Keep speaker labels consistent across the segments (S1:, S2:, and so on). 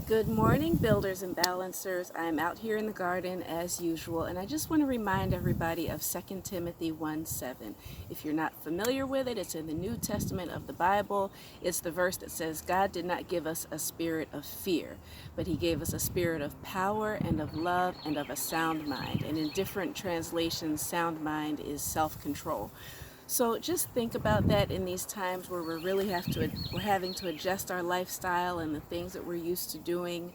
S1: Good morning, builders and balancers. I'm out here in the garden as usual, and I just want to remind everybody of 2 Timothy 1:7. If you're not familiar with it, it's in the New Testament of the Bible. It's the verse that says, God did not give us a spirit of fear, but He gave us a spirit of power and of love and of a sound mind. And in different translations, sound mind is self-control. So just think about that in these times where we're having to adjust our lifestyle and the things that we're used to doing.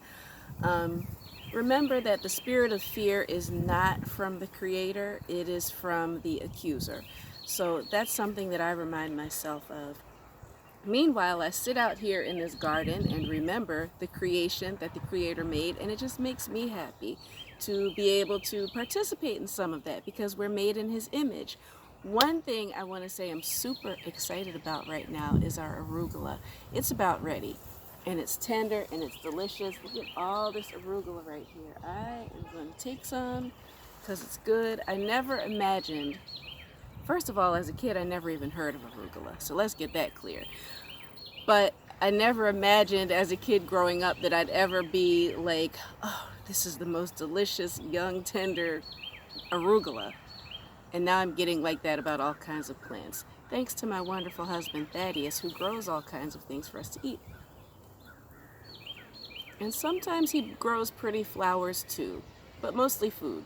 S1: Remember that the spirit of fear is not from the Creator, it is from the accuser. So that's something that I remind myself of. Meanwhile, I sit out here in this garden and remember the creation that the Creator made, and it just makes me happy to be able to participate in some of that because we're made in His image. One thing I want to say I'm super excited about right now is our arugula. It's about ready, and it's tender and it's delicious. Look at all this arugula right here. I am going to take some because it's good. I never imagined. First of all, as a kid, I never even heard of arugula, so let's get that clear. But I never imagined as a kid growing up that I'd ever be like, oh, this is the most delicious, young, tender arugula. And now I'm getting like that about all kinds of plants. Thanks to my wonderful husband, Thaddeus, who grows all kinds of things for us to eat. And sometimes he grows pretty flowers too, but mostly food.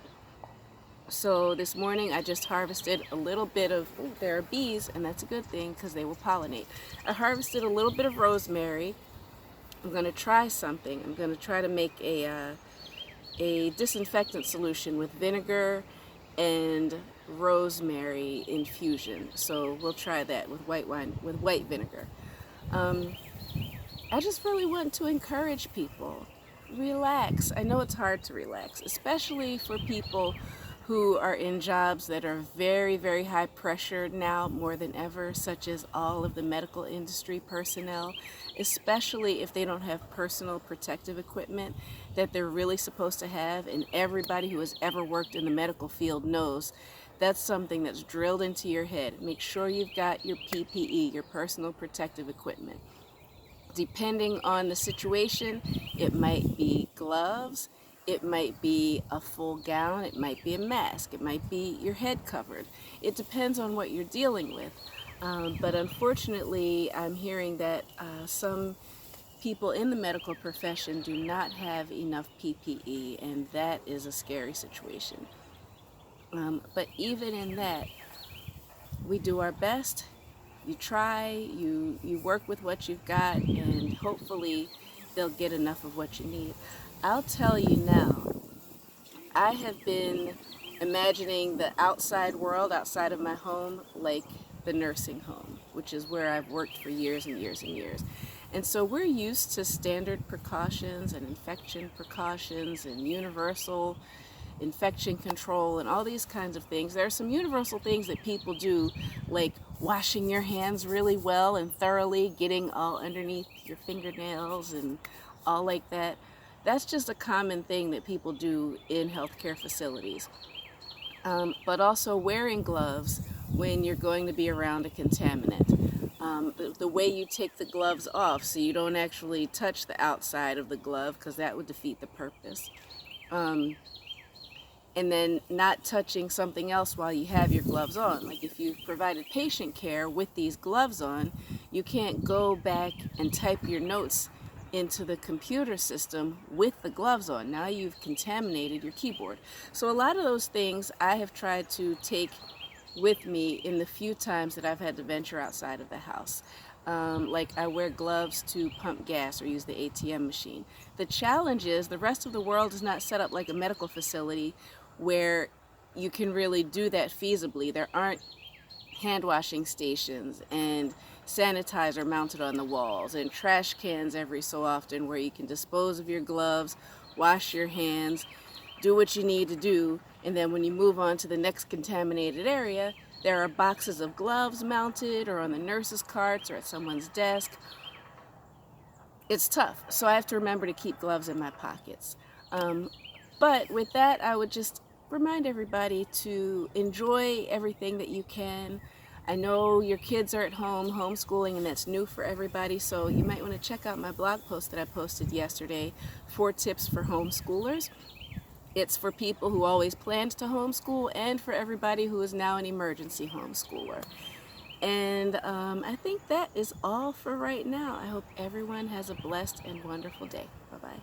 S1: So this morning I just harvested a little bit of, there are bees, and that's a good thing because they will pollinate. I harvested a little bit of rosemary. I'm going to try something. I'm going to try to make a disinfectant solution with vinegar and rosemary infusion. So we'll try that with white wine, with white vinegar. I just really want to encourage people. Relax. I know it's hard to relax, especially for people who are in jobs that are very, very high pressure now more than ever, such as all of the medical industry personnel, especially if they don't have personal protective equipment that they're really supposed to have. And everybody who has ever worked in the medical field knows that's something that's drilled into your head. Make sure you've got your PPE, your personal protective equipment. Depending on the situation, it might be gloves, it might be a full gown, it might be a mask, it might be your head covered. It depends on what you're dealing with. But unfortunately, I'm hearing that some people in the medical profession do not have enough PPE, and that is a scary situation. But even in that, we do our best. You try, you work with what you've got, and hopefully they'll get enough of what you need. I'll tell you now, I have been imagining the outside world outside of my home like the nursing home, which is where I've worked for years and years and years. And so we're used to standard precautions and infection precautions and universal infection control and all these kinds of things. There are some universal things that people do, like washing your hands really well and thoroughly, getting all underneath your fingernails and all like that. That's just a common thing that people do in healthcare facilities. But also wearing gloves when you're going to be around a contaminant. The way you take the gloves off so you don't actually touch the outside of the glove, because that would defeat the purpose. And then not touching something else while you have your gloves on. Like if you've provided patient care with these gloves on, you can't go back and type your notes into the computer system with the gloves on. Now you've contaminated your keyboard. So a lot of those things I have tried to take with me in the few times that I've had to venture outside of the house. Like I wear gloves to pump gas or use the ATM machine. The challenge is the rest of the world is not set up like a medical facility where you can really do that feasibly. There aren't hand washing stations and sanitizer mounted on the walls and trash cans every so often where you can dispose of your gloves, wash your hands, do what you need to do, and then when you move on to the next contaminated area, there are boxes of gloves mounted or on the nurse's carts or at someone's desk. It's tough, so I have to remember to keep gloves in my pockets. But with that, I would just remind everybody to enjoy everything that you can. I know your kids are at home homeschooling, and that's new for everybody, so you might want to check out my blog post that I posted yesterday, 4 tips for homeschoolers. It's for people who always planned to homeschool and for everybody who is now an emergency homeschooler. And I think that is all for right now. I hope everyone has a blessed and wonderful day. Bye-bye.